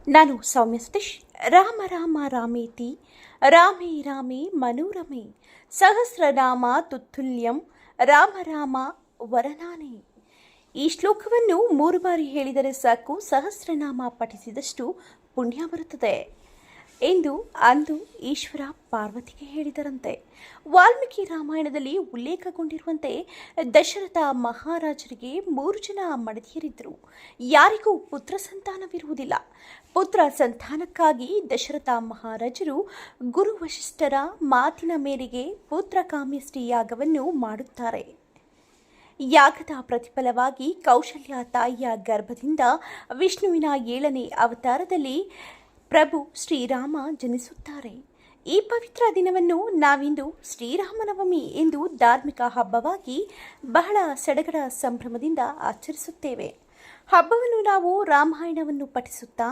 ನಾನು ಸೌಮ್ಯ ಸತೀಶ್. ರಾಮ ರಾಮ ರಾಮೇತಿ ರಾಮೇ ರಾಮೇ ಮನೋರಮೆ ಸಹಸ್ರನಾಮ ತುತ್ತುಲ್ಯಂ ರಾಮ ರಾಮ ವರನಾನೆ. ಈ ಶ್ಲೋಕವನ್ನು 3 ಬಾರಿ ಹೇಳಿದರೆ ಸಾಕು, ಸಹಸ್ರನಾಮ ಪಠಿಸಿದಷ್ಟು ಪುಣ್ಯ ಬರುತ್ತದೆ ಎಂದು ಅಂದು ಈಶ್ವರ ಪಾರ್ವತಿಗೆ ಹೇಳಿದರಂತೆ. ವಾಲ್ಮೀಕಿ ರಾಮಾಯಣದಲ್ಲಿ ಉಲ್ಲೇಖಗೊಂಡಿರುವಂತೆ ದಶರಥ ಮಹಾರಾಜರಿಗೆ 3 ಜನ ಮಡದಿಯರಿದ್ದರು. ಯಾರಿಗೂ ಪುತ್ರ ಸಂತಾನವಿರುವುದಿಲ್ಲ. ಪುತ್ರ ಸಂತಾನಕ್ಕಾಗಿ ದಶರಥ ಮಹಾರಾಜರು ಗುರು ವಶಿಷ್ಠರ ಮಾತಿನ ಮೇರೆಗೆ ಪುತ್ರಕಾಮೇಷ್ಟಿ ಯಾಗವನ್ನು ಮಾಡುತ್ತಾರೆ. ಯಾಗದ ಪ್ರತಿಫಲವಾಗಿ ಕೌಶಲ್ಯ ತಾಯಿಯ ಗರ್ಭದಿಂದ ವಿಷ್ಣುವಿನ 7ನೇ ಅವತಾರದಲ್ಲಿ ಪ್ರಭು ಶ್ರೀರಾಮ ಜನಿಸುತ್ತಾರೆ. ಈ ಪವಿತ್ರ ದಿನವನ್ನು ನಾವಿಂದು ಶ್ರೀರಾಮನವಮಿ ಎಂದು ಧಾರ್ಮಿಕ ಹಬ್ಬವಾಗಿ ಬಹಳ ಸಡಗರ ಸಂಭ್ರಮದಿಂದ ಆಚರಿಸುತ್ತೇವೆ. ಹಬ್ಬವನ್ನು ನಾವು ರಾಮಾಯಣವನ್ನು ಪಠಿಸುತ್ತಾ,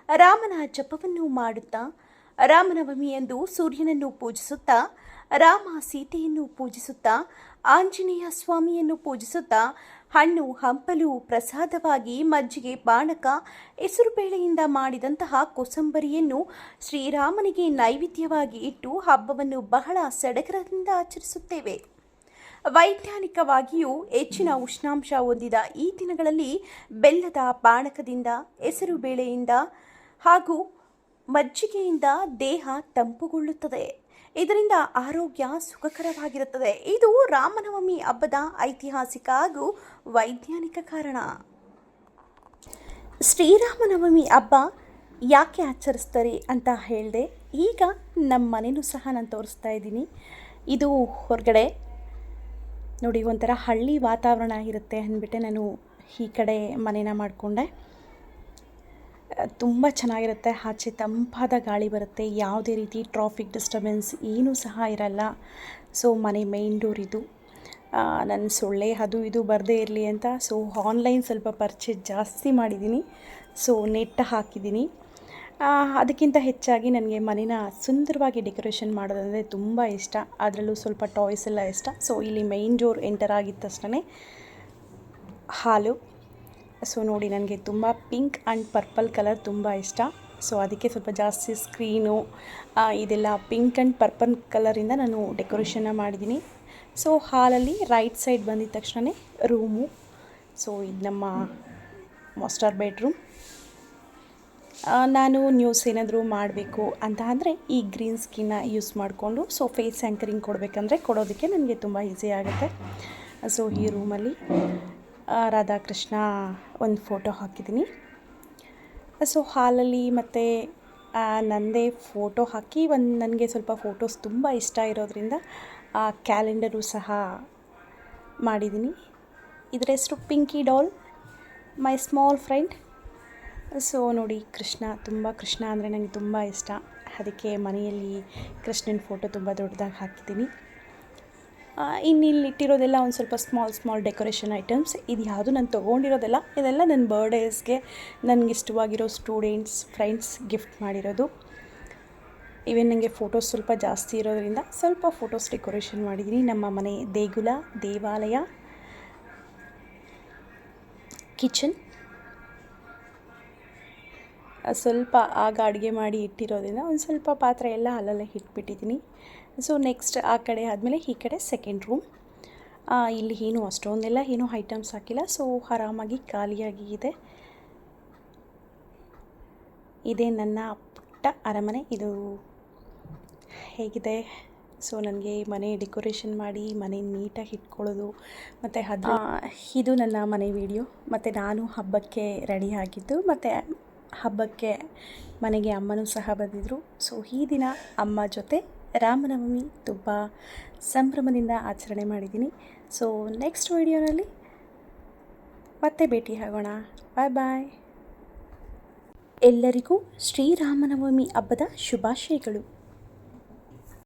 ರಾಮನ ಜಪವನ್ನು ಮಾಡುತ್ತಾ, ರಾಮನವಮಿಯಂದು ಸೂರ್ಯನನ್ನು ಪೂಜಿಸುತ್ತಾ, ರಾಮ ಸೀತೆಯನ್ನು ಪೂಜಿಸುತ್ತಾ, ಆಂಜನೇಯ ಸ್ವಾಮಿಯನ್ನು ಪೂಜಿಸುತ್ತಾ, ಹಣ್ಣು ಹಂಪಲು ಪ್ರಸಾದವಾಗಿ ಮಜ್ಜಿಗೆ ಪಾನಕ ಹೆಸರುಬೇಳೆಯಿಂದ ಮಾಡಿದಂತಹ ಕೋಸಂಬರಿಯನ್ನು ಶ್ರೀರಾಮನಿಗೆ ನೈವೇದ್ಯವಾಗಿ ಇಟ್ಟು ಹಬ್ಬವನ್ನು ಬಹಳ ಸಡಗರದಿಂದ ಆಚರಿಸುತ್ತೇವೆ. ವೈಜ್ಞಾನಿಕವಾಗಿಯೂ ಹೆಚ್ಚಿನ ಉಷ್ಣಾಂಶ ಹೊಂದಿದ ಈ ದಿನಗಳಲ್ಲಿ ಬೆಲ್ಲದ ಪಾನಕದಿಂದ, ಹೆಸರುಬೇಳೆಯಿಂದ ಹಾಗೂ ಮಜ್ಜಿಗೆಯಿಂದ ದೇಹ ತಂಪುಗೊಳ್ಳುತ್ತದೆ. ಇದರಿಂದ ಆರೋಗ್ಯ ಸುಖಕರವಾಗಿರುತ್ತದೆ. ಇದು ರಾಮನವಮಿ ಹಬ್ಬದ ಐತಿಹಾಸಿಕ ಹಾಗೂ ವೈಜ್ಞಾನಿಕ ಕಾರಣ. ಶ್ರೀರಾಮನವಮಿ ಹಬ್ಬ ಯಾಕೆ ಆಚರಿಸ್ತಾರೆ ಅಂತ ಹೇಳಿದೆ. ಈಗ ನಮ್ಮ ಮನೆಯೂ ಸಹ ನಾನು ತೋರಿಸ್ತಾ ಇದ್ದೀನಿ. ಇದು ಹೊರಗಡೆ ನೋಡಿ, ಒಂಥರ ಹಳ್ಳಿ ವಾತಾವರಣ ಇರುತ್ತೆ ಅಂದ್ಬಿಟ್ಟೆ ನಾನು ಈ ಕಡೆ ಮನೇನ ಮಾಡಿಕೊಂಡೆ. ತುಂಬ ಚೆನ್ನಾಗಿರುತ್ತೆ. ಆಚೆ ತಂಪಾದ ಗಾಳಿ ಬರುತ್ತೆ. ಯಾವುದೇ ರೀತಿ ಟ್ರಾಫಿಕ್ ಡಿಸ್ಟರ್ಬೆನ್ಸ್ ಏನೂ ಸಹ ಇರಲ್ಲ. ಸೊ ಮನೆ ಮೇನ್ ಡೋರ್ ಇದು. ನನ್ನ ಸೊಳ್ಳೆ ಅದು ಇದು ಬರದೇ ಇರಲಿ ಅಂತ ಸೊ ಆನ್ಲೈನ್ ಸ್ವಲ್ಪ ಪರ್ಚೇಸ್ ಜಾಸ್ತಿ ಮಾಡಿದ್ದೀನಿ. ಸೊ ನೆಟ್ ಹಾಕಿದ್ದೀನಿ. ಅದಕ್ಕಿಂತ ಹೆಚ್ಚಾಗಿ ನನಗೆ ಮನೇನ ಸುಂದರವಾಗಿ ಡೆಕೋರೇಷನ್ ಮಾಡೋದಂದರೆ ತುಂಬ ಇಷ್ಟ. ಅದರಲ್ಲೂ ಸ್ವಲ್ಪ ಟಾಯ್ಸ್ ಎಲ್ಲ ಇಷ್ಟ. ಸೊ ಇಲ್ಲಿ ಮೇನ್ ಡೋರ್ ಎಂಟರ್ ಆಗಿದ ತಕ್ಷಣ ಹಾಲು. ಸೊ ನೋಡಿ, ನನಗೆ ತುಂಬ ಪಿಂಕ್ ಆ್ಯಂಡ್ ಪರ್ಪಲ್ ಕಲರ್ ತುಂಬ ಇಷ್ಟ. ಸೊ ಅದಕ್ಕೆ ಸ್ವಲ್ಪ ಜಾಸ್ತಿ ಸ್ಕ್ರೀನು ಇದೆಲ್ಲ ಪಿಂಕ್ ಆ್ಯಂಡ್ ಪರ್ಪಲ್ ಕಲರಿಂದ ನಾನು ಡೆಕೋರೇಷನ್ನ ಮಾಡಿದ್ದೀನಿ. ಸೊ ಹಾಲಲ್ಲಿ ರೈಟ್ ಸೈಡ್ ಬಂದಿದ ತಕ್ಷಣ ರೂಮು. ಸೊ ಇದು ನಮ್ಮ ಮಾಸ್ಟರ್ ಬೆಡ್ರೂಮ್. ನಾನು ನ್ಯೂಸ್ ಏನಾದರೂ ಮಾಡಬೇಕು ಅಂತ ಅಂದರೆ ಈ ಗ್ರೀನ್ ಸ್ಕಿನ್ನ ಯೂಸ್ ಮಾಡಿಕೊಂಡು ಸೊ ಫೇಸ್ ಆ್ಯಂಕರಿಂಗ್ ಕೊಡಬೇಕಂದ್ರೆ ಕೊಡೋದಕ್ಕೆ ನನಗೆ ತುಂಬ ಈಸಿ ಆಗುತ್ತೆ. ಸೊ ಈ ರೂಮಲ್ಲಿ ರಾಧಾಕೃಷ್ಣ ಒಂದು ಫೋಟೋ ಹಾಕಿದ್ದೀನಿ. ಸೊ ಹಾಲಲ್ಲಿ ಮತ್ತು ನನ್ನದೇ ಫೋಟೋ ಹಾಕಿ ನನಗೆ ಸ್ವಲ್ಪ ಫೋಟೋಸ್ ತುಂಬ ಇಷ್ಟ ಇರೋದ್ರಿಂದ ಕ್ಯಾಲೆಂಡರು ಸಹ ಮಾಡಿದ್ದೀನಿ. ಇದರ ಹೆಸರು ಪಿಂಕಿ ಡಾಲ್, ಮೈ ಸ್ಮಾಲ್ ಫ್ರೆಂಡ್. ಸೊ ನೋಡಿ, ಕೃಷ್ಣ ಅಂದರೆ ನನಗೆ ತುಂಬ ಇಷ್ಟ. ಅದಕ್ಕೆ ಮನೆಯಲ್ಲಿ ಕೃಷ್ಣನ ಫೋಟೋ ತುಂಬ ದೊಡ್ಡದಾಗಿ ಹಾಕಿದ್ದೀನಿ. ಇನ್ನಿಲ್ಲಿಟ್ಟಿರೋದೆಲ್ಲ ಒಂದು ಸ್ವಲ್ಪ ಸ್ಮಾಲ್ ಡೆಕೋರೇಷನ್ ಐಟಮ್ಸ್. ಇದು ಯಾವುದು ನಾನು ತೊಗೊಂಡಿರೋದಲ್ಲ, ಇದೆಲ್ಲ ನನ್ನ ಬರ್ಡೇಸ್ಗೆ ನನಗಿಷ್ಟವಾಗಿರೋ ಸ್ಟೂಡೆಂಟ್ಸ್ ಫ್ರೆಂಡ್ಸ್ ಗಿಫ್ಟ್ ಮಾಡಿರೋದು. ಇವನ್ ನನಗೆ ಫೋಟೋಸ್ ಸ್ವಲ್ಪ ಜಾಸ್ತಿ ಇರೋದ್ರಿಂದ ಸ್ವಲ್ಪ ಫೋಟೋಸ್ ಡೆಕೋರೇಷನ್ ಮಾಡಿದ್ದೀನಿ. ನಮ್ಮ ಮನೆ ದೇವಾಲಯ, ಕಿಚನ್ ಸ್ವಲ್ಪ ಆಗ ಅಡುಗೆ ಮಾಡಿ ಇಟ್ಟಿರೋದ್ರಿಂದ ಒಂದು ಸ್ವಲ್ಪ ಪಾತ್ರೆ ಎಲ್ಲ ಅಲ್ಲಲ್ಲೇ ಇಟ್ಬಿಟ್ಟಿದ್ದೀನಿ. ಸೊ ನೆಕ್ಸ್ಟ್ ಆ ಕಡೆ ಆದಮೇಲೆ ಈ ಕಡೆ ಸೆಕೆಂಡ್ ರೂಮ್. ಇಲ್ಲಿ ಏನೂ ಐಟಮ್ಸ್ ಹಾಕಿಲ್ಲ. ಸೊ ಆರಾಮಾಗಿ ಖಾಲಿಯಾಗಿ ಇದೆ. ಇದೇ ನನ್ನ ಪುಟ್ಟ ಅರಮನೆ. ಇದು ಹೇಗಿದೆ? ಸೊ ನನಗೆ ಮನೆ ಡೆಕೋರೇಷನ್ ಮಾಡಿ ಮನೆ ನೀಟಾಗಿ ಇಟ್ಕೊಳ್ಳೋದು ಮತ್ತು ಇದು ನನ್ನ ಮನೆ ವಿಡಿಯೋ. ಮತ್ತು ನಾನು ಹಬ್ಬಕ್ಕೆ ರೆಡಿ ಆಗಿದ್ದು ಮತ್ತು ಹಬ್ಬಕ್ಕೆ ಮನೆಗೆ ಅಮ್ಮನೂ ಸಹ ಬಂದಿದ್ದರು. ಸೊ ಈ ದಿನ ಅಮ್ಮ ಜೊತೆ ರಾಮನವಮಿ ತುಂಬ ಸಂಭ್ರಮದಿಂದ ಆಚರಣೆ ಮಾಡಿದ್ದೀನಿ. ಸೊ ನೆಕ್ಸ್ಟ್ ವಿಡಿಯೋನಲ್ಲಿ ಮತ್ತೆ ಭೇಟಿ ಆಗೋಣ. ಬಾಯ್. ಎಲ್ಲರಿಗೂ ಶ್ರೀರಾಮನವಮಿ ಹಬ್ಬದ ಶುಭಾಶಯಗಳು.